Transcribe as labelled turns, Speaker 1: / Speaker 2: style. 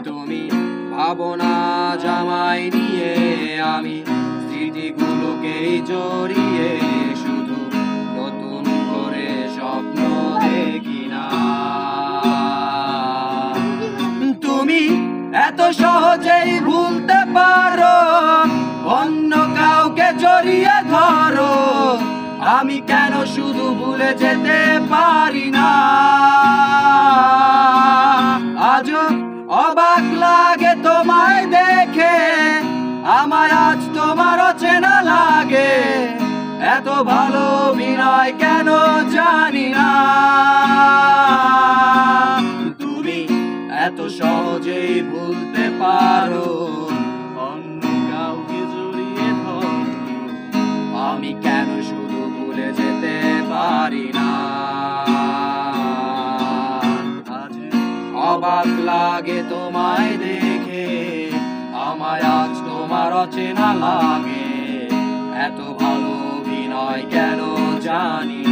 Speaker 1: তুমি ভাবনা জামাই নিয়ে আমি স্মৃতিগুলোকেই জড়িয়ে শুধু নতুন করে স্বপ্ন দেখি না। তুমি এত সহজেই ভুলতে পারো, অন্য কাউকে জড়িয়ে ধরো, আমি কেন শুধু ভুলে যেতে পারি না। আজও অবাক লাগে তোমায় দেখে, আমায় আজ তোমার অচেনা লাগে, এত ভালো অভিনয় কেন জানি না। তুমি এত সহজেই ভুলতে পারো, অন্য কাউকে জড়িয়ে ধরো, আমি কেন শুধু ভুলে যেতে পারি না। আজ অবাক লাগে তোমায় দেখে, আমায় আজ তোমার অচেনা লাগে, এত ভালো অভিনয় কেন জানি না।